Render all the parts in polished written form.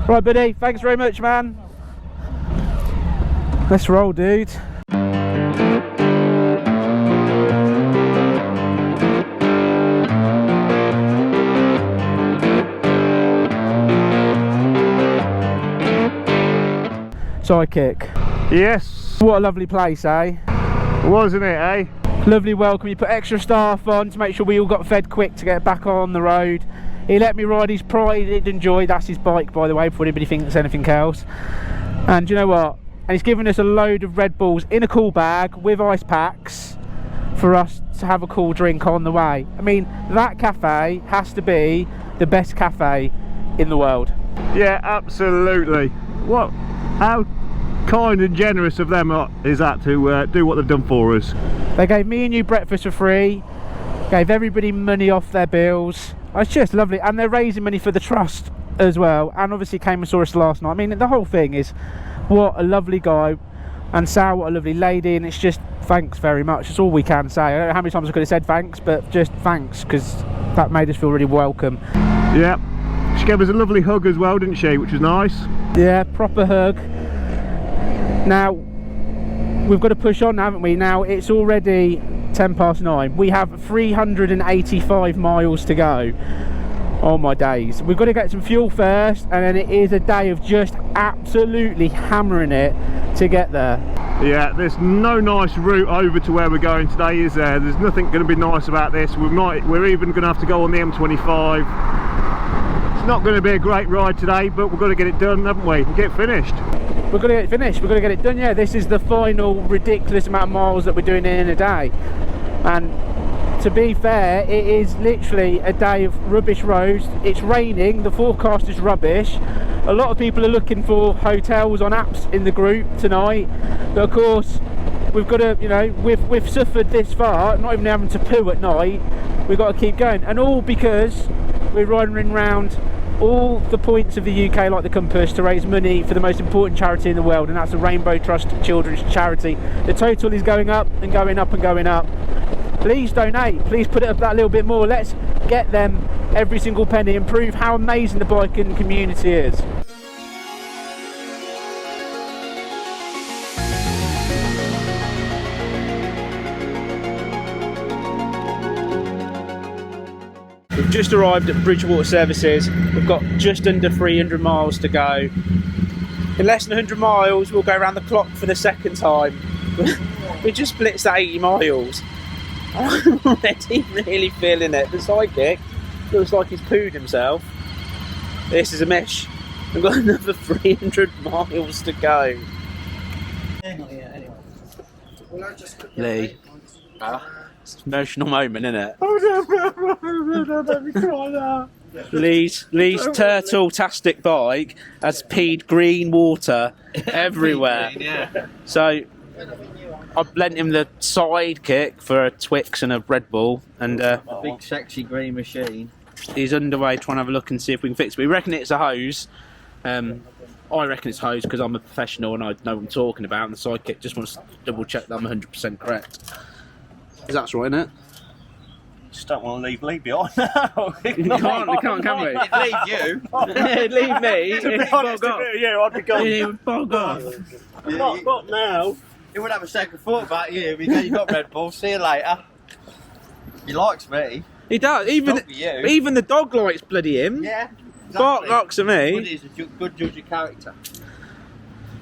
Right, buddy, thanks very much, man. Let's roll, dude. Sidekick. Yes. What a lovely place, eh? Wasn't it, eh? Lovely welcome. You put extra staff on to make sure we all got fed quick to get back on the road. He let me ride his Pride and Joy. That's his bike, by the way, before anybody thinks anything else. And you know what? And he's given us a load of Red Bulls in a cool bag with ice packs for us to have a cool drink on the way. I mean, that cafe has to be the best cafe in the world. Yeah, absolutely. What? How kind and generous of them is that to do what they've done for us. They gave me and you breakfast for free, gave everybody money off their bills. It's just lovely, and they're raising money for the trust as well, and obviously came and saw us last night. I mean, the whole thing is, what a lovely guy, and Sal, what a lovely lady, and it's just thanks very much. That's all we can say. I don't know how many times I could have said thanks, but just thanks, because that made us feel really welcome. Yeah, she gave us a lovely hug as well, didn't she, which was nice. Yeah, proper hug. Now we've got to push on, haven't we? Now it's already 9:10. We have 385 miles to go. Oh my days. We've got to get some fuel first, and then it is a day of just absolutely hammering it to get there. Yeah, there's no nice route over to where we're going today, is there? There's nothing going to be nice about this. We're even going to have to go on the M25. It's not going to be a great ride today, but we've got to get it done, haven't we? And get finished. We're going to get it finished, we're going to get it done. Yeah, this is the final ridiculous amount of miles that we're doing in a day. And to be fair, it is literally a day of rubbish roads. It's raining, the forecast is rubbish. A lot of people are looking for hotels on apps in the group tonight, but of course we've got to, you know, we've suffered this far, not even having to poo at night. We've got to keep going, and all because we're riding around all the points of the UK like the compass to raise money for the most important charity in the world, and that's the Rainbow Trust Children's Charity. The total is going up and going up and going up. Please donate, please put it up that little bit more. Let's get them every single penny and prove how amazing the biking community is. We've just arrived at Bridgewater Services. We've got just under 300 miles to go. In less than 100 miles, we'll go around the clock for the second time. We just blitzed at 80 miles. I'm already really feeling it. The sidekick looks like he's pooed himself. This is a mish. We've got another 300 miles to go. Lee. It's an emotional moment, isn't it? Lee's turtle-tastic bike has peed green water everywhere. Green, yeah. So I've lent him the sidekick for a Twix and a Red Bull, and a big sexy green machine. He's underway trying to have a look and see if we can fix it. We reckon it's a hose. I reckon it's hose because I'm a professional and I know what I'm talking about, and the sidekick just wants to double check that I'm 100% correct. Because that's right, isn't it? Just don't want to leave Lee behind now. We can't, can we? Leave you. It'd leave me. To be honest with you, I'd be gone. It would bog off. Not now. He wouldn't have a second thought about you. You got Red Bull. See you later. He likes me. He does. Even the dog likes bloody him. Yeah. Bark rocks at me. He's a good judge of character.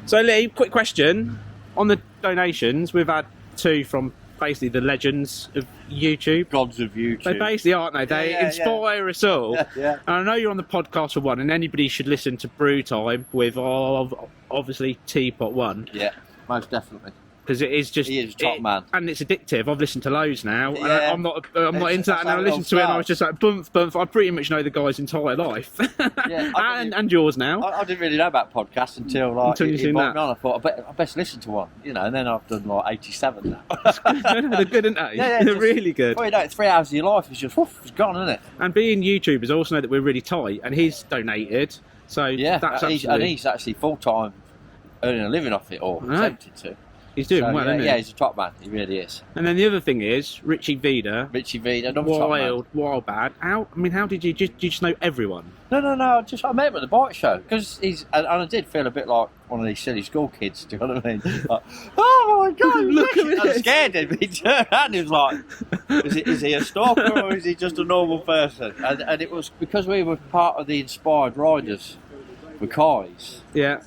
So Lee, quick question. On the donations, we've had 2 from basically the legends of YouTube. Gods of YouTube. They basically, aren't they? They inspire us all. Yeah. And I know you're on the podcast for one, and anybody should listen to Brew Time with obviously Teapot 1. Yeah, most definitely. Because it is just... He is a top man. And it's addictive. I've listened to loads now. And Yeah. I'm not into that. And I listened to it and I was just like, bump. I pretty much know the guy's entire life. Yeah, and yours now. I didn't really know about podcasts until you seen that. I thought I best listen to one, you know, and then I've done like 87 now. They're good, aren't they? Yeah, They're really good. Well, you know, 3 hours of your life is just, it's gone, isn't it? And being YouTubers, I also know that we're really tight, and he's donated, so Yeah, that's and he's actually full-time earning a living off it, or attempted to. He's doing well, isn't he? Yeah, he's a top man. He really is. And then the other thing is Richie Vida. Richie Vida, another top man. Wild bad. How did you just know everyone? No. I met him at the bike show because and I did feel a bit like one of these silly school kids. Do you know what I mean? Like, oh my God! Look at me! I was scared him. He turned around and he was like, "Is he a stalker or is he just a normal person?" And it was because we were part of the Inspired Riders for Kais. Yeah.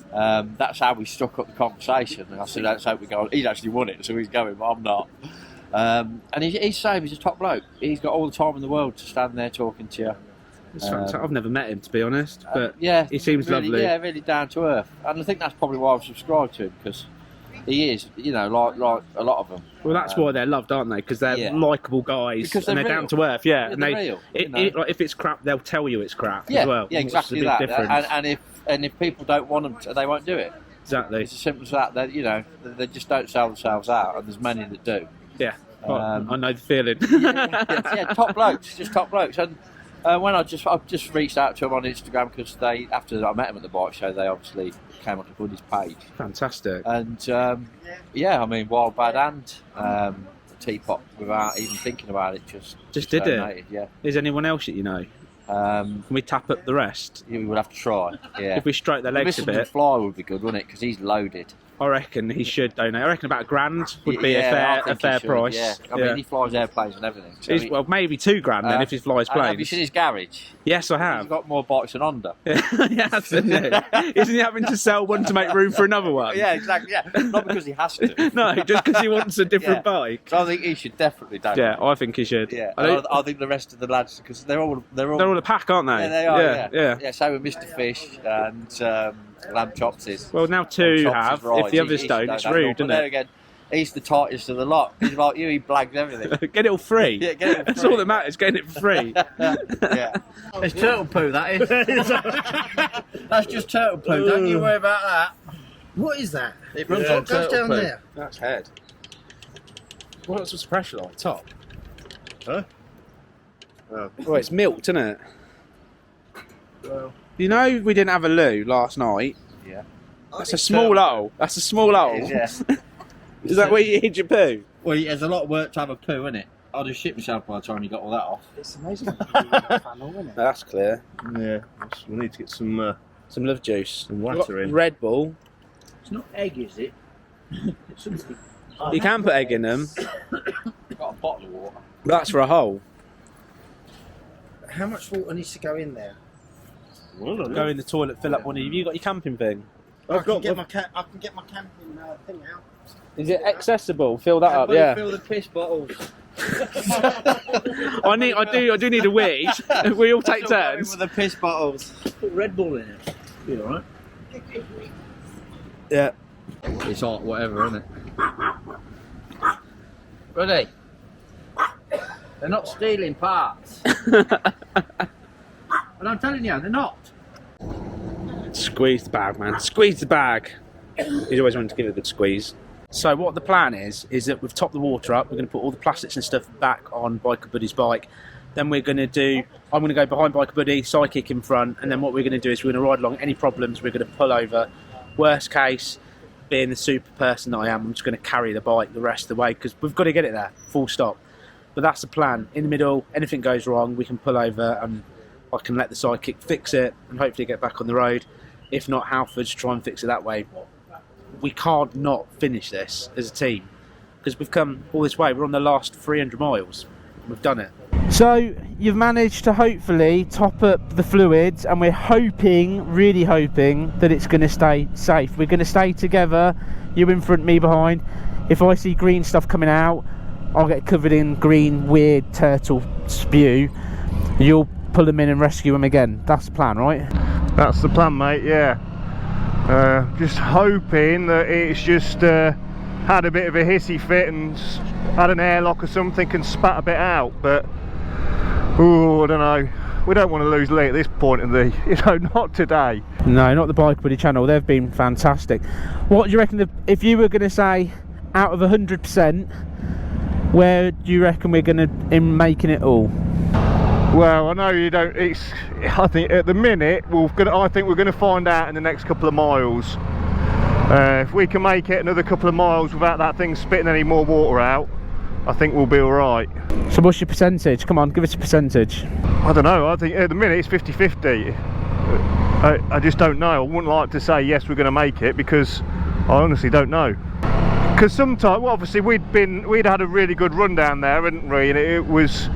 That's how we struck up the conversation. And I said, "Let's hope we go." He's actually won it, so he's going, but I'm not. And he's saying he's a top bloke. He's got all the time in the world to stand there talking to you. I've never met him, to be honest, but yeah, he seems really, lovely. Yeah, really down to earth, and I think that's probably why I've subscribed to him, because he is, you know, like a lot of them. Well, that's why they're loved, aren't they? Because they're likeable guys, because and they're down to earth. Yeah, and they're real. Like, if it's crap, they'll tell you it's crap as well. Yeah, exactly that. And if people don't want them to, they won't do it. Exactly. It's as simple as that. They, you know, they just don't sell themselves out, and there's many that do. Yeah, I know the feeling. yeah, top blokes, just top blokes. And when I've just reached out to them on Instagram, because after I met them at the bike show, they obviously came onto Buddy's page. Fantastic. And I mean, Wild Bad and Teapot, without even thinking about it, just did donated, it. Yeah. Is anyone else that you know? Can we tap up the rest? We would have to try. Yeah. If we stroke their legs a bit. Fly would be good, wouldn't it? Because he's loaded. I reckon he should donate. I reckon about £1,000 would be a fair price. Yeah. I mean, he flies airplanes and everything. So well, maybe £2,000 then if he flies planes. Have you seen his garage? Yes, I have. He's got more bikes than Honda. Yes, isn't he? Isn't he having to sell one to make room for another one? Yeah, exactly. Yeah, not because he has to. No, just because he wants a different bike. So I think he should definitely donate. Yeah, I think he should. Yeah, I think the rest of the lads, because they're all a pack, aren't they? Yeah, they are. Yeah. Yeah. So with Mr. Fish and Lamb Chops is. Well, now two have. If the others don't, it's rude, isn't it? There again, he's the tightest of the lot. He's like you. He blags everything. Get it all free. Yeah, get it all free. That's all that matters. Getting it for free. Yeah. It's turtle poo. That is. That's just turtle poo. Don't you worry about that. What is that? It runs on what goes down there? That's head. What's the pressure like? Top. Huh? Oh, it's milked, isn't it? Well, you know, we didn't have a loo last night. Yeah. That's a small hole. That's a small hole. Yeah. Is that where you hid your poo? Well, there's a lot of work to have a poo, isn't it? I'd have shit myself by the time you got all that off. It's amazing. Panel, isn't it? That's clear. yeah. We need to get some Some juice. some water in. Red Bull. It's not egg, is it? You can put egg in them. Got a bottle of water. That's for a hole. How much water needs to go in there? Go in the toilet, fill up one of you. You got your camping thing? I can get my camping thing out. Is it accessible? Fill that up, yeah. Fill the piss bottles. I do need a wee. We all take turns. With the piss bottles. Put Red Bull in it. Be alright. Yeah. It's hot, whatever, isn't it? Ready? They're not stealing parts. And I'm telling you, they're not. Squeeze the bag, man. Squeeze the bag. He's always wanted to give it a good squeeze. So what the plan is that we've topped the water up. We're going to put all the plastics and stuff back on Biker Buddy's bike. Then I'm going to go behind Biker Buddy, sidekick in front, and then what we're going to do is we're going to ride along. Any problems, we're going to pull over. Worst case, being the super person that I am, I'm just going to carry the bike the rest of the way, because we've got to get it there, full stop. But that's the plan. In the middle, anything goes wrong, we can pull over and I can let the sidekick fix it and hopefully get back on the road. If not, Halford's try and fix it that way. We can't not finish this as a team, because we've come all this way. We're on the last 300 miles. We've done it. So you've managed to hopefully top up the fluids, and we're hoping, really hoping, that it's going to stay safe. We're going to stay together, you in front, me behind. If I see green stuff coming out, I'll get covered in green weird turtle spew. You'll pull them in and rescue them again. That's the plan, right? That's the plan, mate, yeah. Just hoping that it's just had a bit of a hissy fit and had an airlock or something and spat a bit out, but ooh, I don't know. We don't want to lose Lee at this point in the, not today. No, not the Bike Buddy channel. They've been fantastic. What do you reckon, if you were going to say out of 100%, where do you reckon we're going to in making it all? Well, I know you don't. I think at the minute I think we're going to find out in the next couple of miles. If we can make it another couple of miles without that thing spitting any more water out, I think we'll be alright. So what's your percentage? Come on, give us a percentage. I don't know, I think at the minute it's 50-50. I just don't know. I wouldn't like to say yes we're going to make it, because I honestly don't know. Because sometimes, well, obviously we'd had a really good run down there, hadn't we? And it was,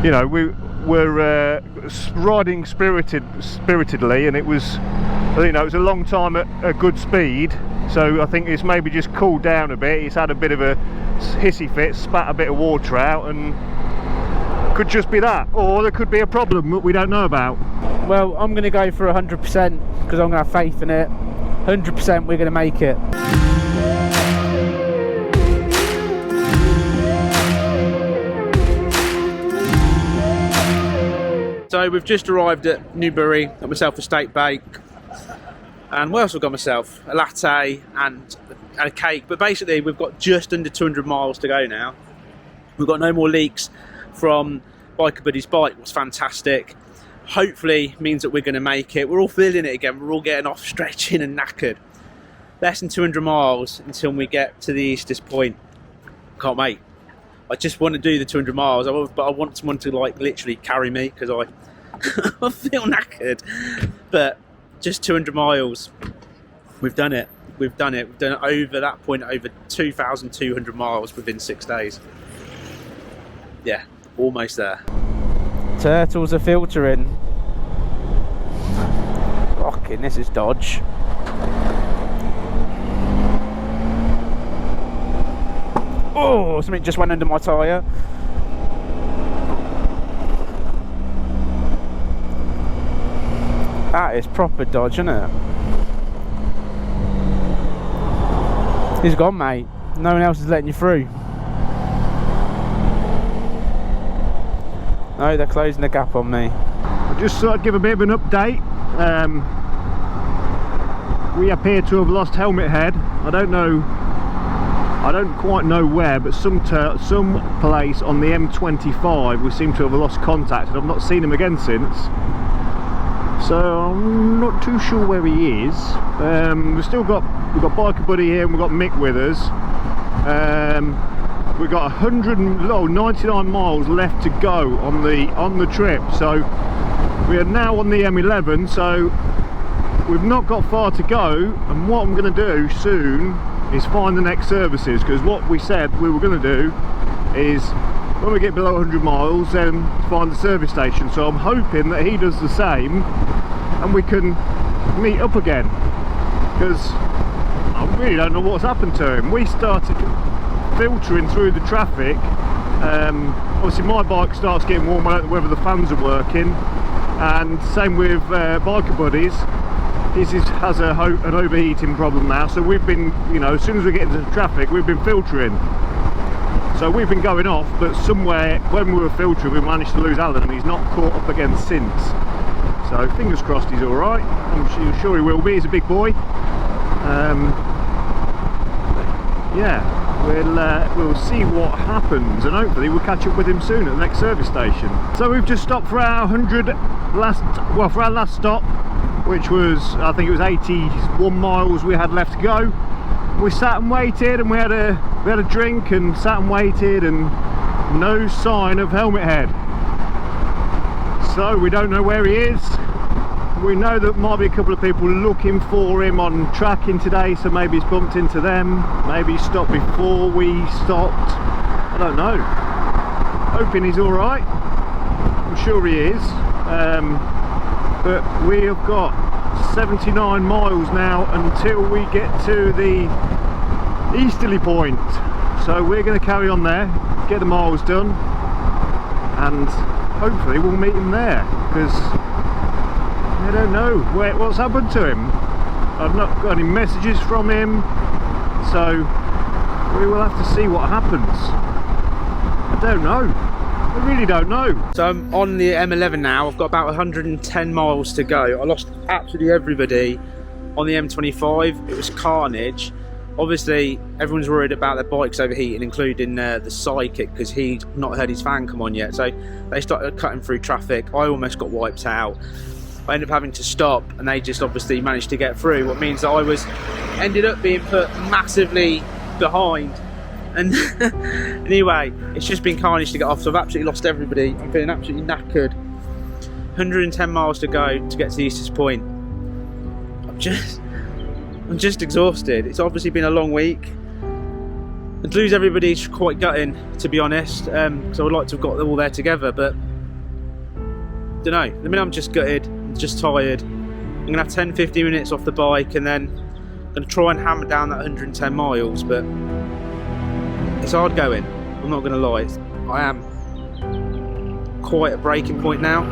you know, we were riding spiritedly, and it was, you know, it was a long time at a good speed. So I think it's maybe just cooled down a bit. It's had a bit of a hissy fit, spat a bit of water out, and could just be that, or there could be a problem that we don't know about. Well, I'm going to go for 100% because I'm going to have faith in it. 100% we're going to make it. So we've just arrived at Newbury, got myself a steak bake, and what else have I got myself? A latte and a cake. But basically we've got just under 200 miles to go now. We've got no more leaks from Biker Buddy's bike, was fantastic. Hopefully means that we're going to make it. We're all feeling it again, we're all getting off stretching and knackered. Less than 200 miles until we get to the Easters Point. Can't wait. I just want to do the 200 miles, but I want someone to like literally carry me because I feel knackered. But just 200 miles, we've done it. We've done it. We've done it over that point, over 2,200 miles within 6 days. Yeah, almost there. Turtles are filtering. Fucking, this is dodge. Oh, something just went under my tyre. That is proper dodge, isn't it? He's gone, mate. No one else is letting you through. No, they're closing the gap on me. I just thought I'd give a bit of an update. We appear to have lost helmet head. I don't quite know where, but some place on the M25 we seem to have lost contact, and I've not seen him again since. So I'm not too sure where he is. we've got Biker Buddy here, and we've got Mick with us. We've got 99 miles left to go on the trip, so we are now on the M11. So we've not got far to go, and what I'm going to do soon is find the next services, because what we said we were going to do is when we get below 100 miles then find the service station. So I'm hoping that he does the same and we can meet up again, because I really don't know what's happened to him. We started filtering through the traffic. Obviously my bike starts getting warm, I don't know whether the fans are working, and same with Biker Buddies. His has an overheating problem now, so we've been, you know, as soon as we get into the traffic we've been filtering. So we've been going off, but somewhere when we were filtering we managed to lose Alan, and he's not caught up again since. So fingers crossed he's alright. I'm sure he will be, he's a big boy. Yeah, we'll see what happens, and hopefully we'll catch up with him soon at the next service station. So we've just stopped for our last stop, which was, I think it was 81 miles we had left to go. We sat and waited, and we had a drink and sat and waited, and no sign of helmet head. So we don't know where he is. We know that might be a couple of people looking for him on tracking today, so maybe he's bumped into them, maybe he stopped before we stopped. I don't know. Hoping he's alright. I'm sure he is. But we have got 79 miles now until we get to the easterly point, so we're going to carry on there, get the miles done, and hopefully we'll meet him there, because I don't know what's happened to him. I've not got any messages from him, so we will have to see what happens. I don't know. I really don't know. So I'm on the M11 now. I've got about 110 miles to go. I lost absolutely everybody on the M25. It was carnage. Obviously everyone's worried about their bikes overheating, including the Psychic, because he'd not heard his fan come on yet. So they started cutting through traffic. I almost got wiped out. I ended up having to stop, and they just obviously managed to get through, what means that I ended up being put massively behind. And anyway, it's just been carnage to get off, so I've absolutely lost everybody. I'm feeling absolutely knackered. 110 miles to go to get to the Easters Point. I'm just exhausted. It's obviously been a long week. And to lose everybody is quite gutting, to be honest, because I would like to have got them all there together, but don't know. I mean, I'm just gutted, I'm just tired. I'm gonna have 10-15 minutes off the bike, and then I'm gonna try and hammer down that 110 miles, but it's hard going, I'm not gonna lie. I am quite at breaking point now.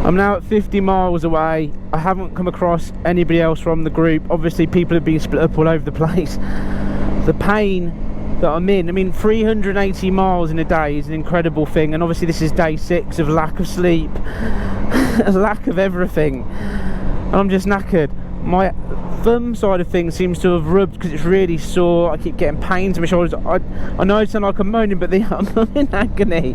I'm now at 50 miles away. I haven't come across anybody else from the group. Obviously people have been split up all over the place. The pain that I'm in, I mean 380 miles in a day is an incredible thing, and obviously this is day 6 of lack of sleep, lack of everything, and I'm just knackered. My thumb side of things seems to have rubbed because it's really sore. I keep getting pains in my shoulders. I know I sound like I'm moaning, but I'm in agony.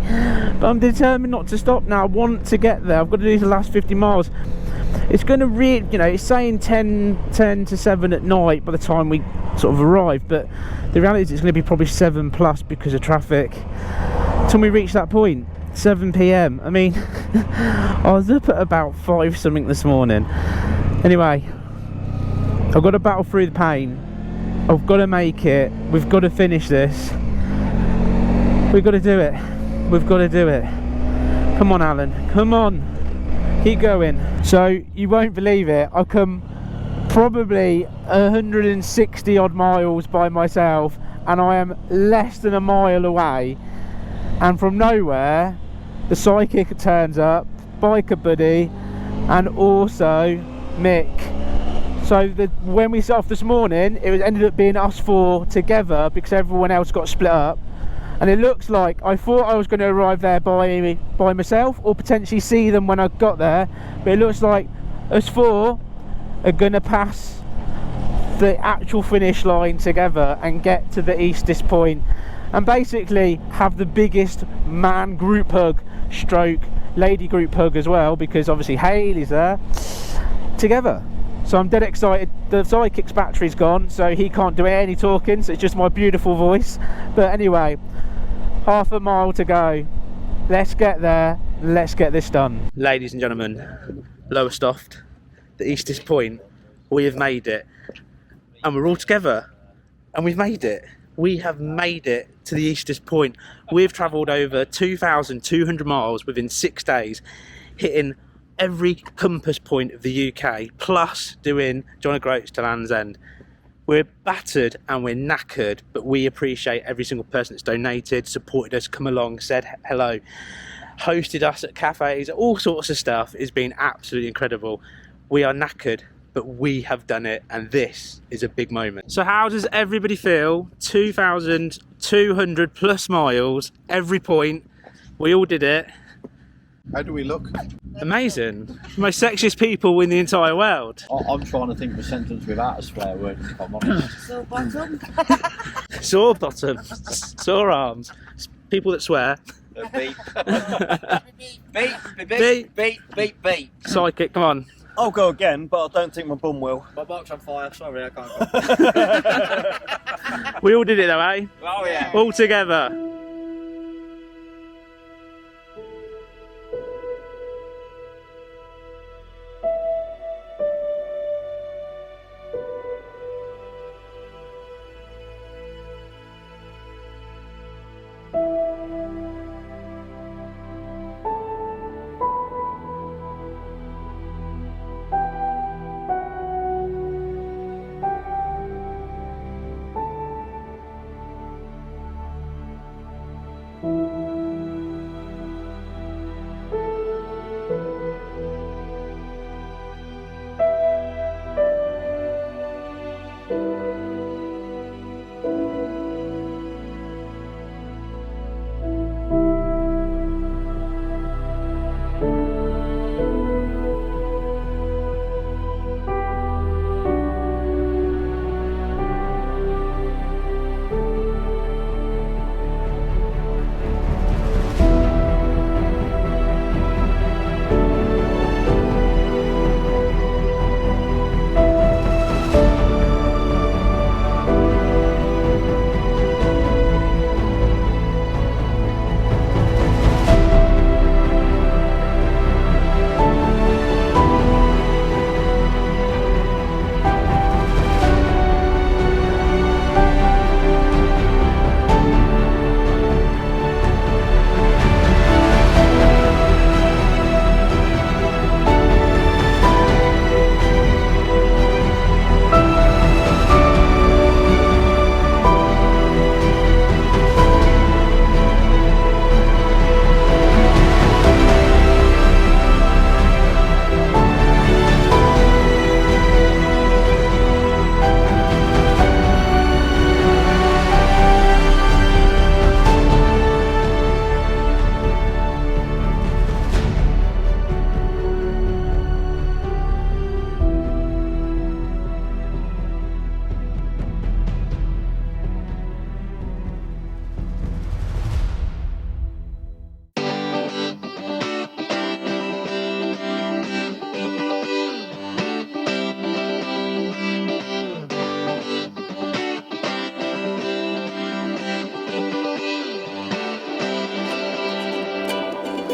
But I'm determined not to stop now. I want to get there. I've got to do the last 50 miles. It's going to really, you know, it's saying 10 to 7 at night by the time we sort of arrive, but the reality is it's going to be probably 7 plus because of traffic till we reach that point. 7 PM. I mean, I was up at about 5 something this morning. Anyway, I've got to battle through the pain. I've got to make it. We've got to finish this. We've got to do it. We've got to do it. Come on, Alan. Come on. Keep going. So, you won't believe it. I've come probably 160 odd miles by myself, and I am less than a mile away. And from nowhere, the psychic turns up, biker buddy, and also Mick. So when we set off this morning, it ended up being us 4 together because everyone else got split up. And it looks like, I thought I was going to arrive there by myself or potentially see them when I got there. But it looks like us 4 are going to pass the actual finish line together and get to the Easters Point. And basically have the biggest man group hug stroke lady group hug as well, because obviously Haley's there, together. So I'm dead excited. The psychic's battery's gone, so he can't do any talking, so it's just my beautiful voice. But anyway, half a mile to go. Let's get there, let's get this done. Ladies and gentlemen, Lowestoft, the Easters Point, we have made it. And we're all together, and we've made it. We have made it to the Easters Point. We've travelled over 2,200 miles within 6 days, hitting every compass point of the UK, plus doing John O'Groats to Land's End. We're battered and we're knackered, but we appreciate every single person that's donated, supported us, come along, said hello, hosted us at cafes, all sorts of stuff. It's been absolutely incredible. We are knackered, but we have done it, and this is a big moment. So how does everybody feel? 2,200 plus miles, every point. We all did it. How do we look? Amazing. Most sexiest people in the entire world. I'm trying to think of a sentence without a swear word, if I'm honest. Sore bottom. Sore bottom, sore arms, people that swear. Beep. Beep. Beep. Psychic, come on. I'll go again, but I don't think my bum will. My bike's on fire, sorry, I can't go. We all did it though, eh? Oh yeah. All together.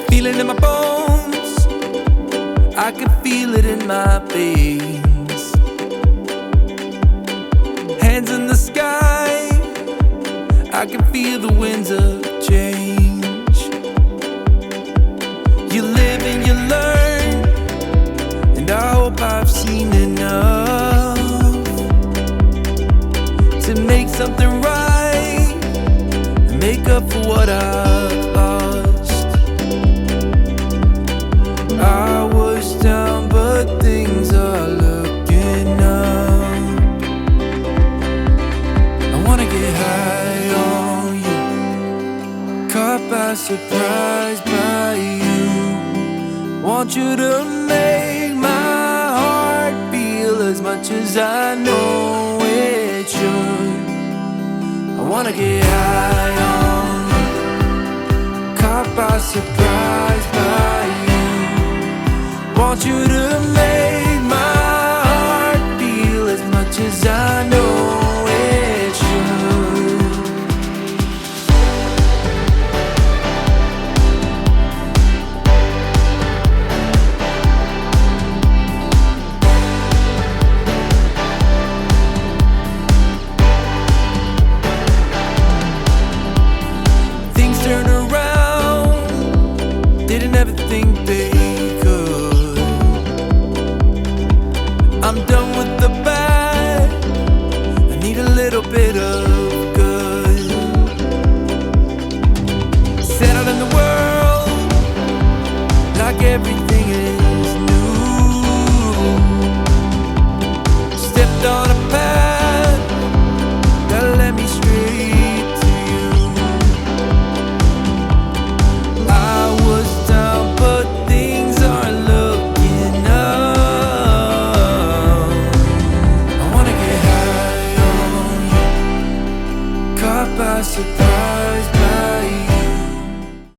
Feel it in my bones, I can feel it in my veins. Hands in the sky, I can feel the winds of change. You live and you learn, and I hope I've seen enough to make something right and make up for what I've lost. I was down, but things are looking up. I wanna get high on you, caught by surprise by you. Want you to make my heart feel as much as I know it should. I wanna get high on you, caught by surprise by you. Want you to make my heart feel as much as I know it should. Things turn around, didn't ever think that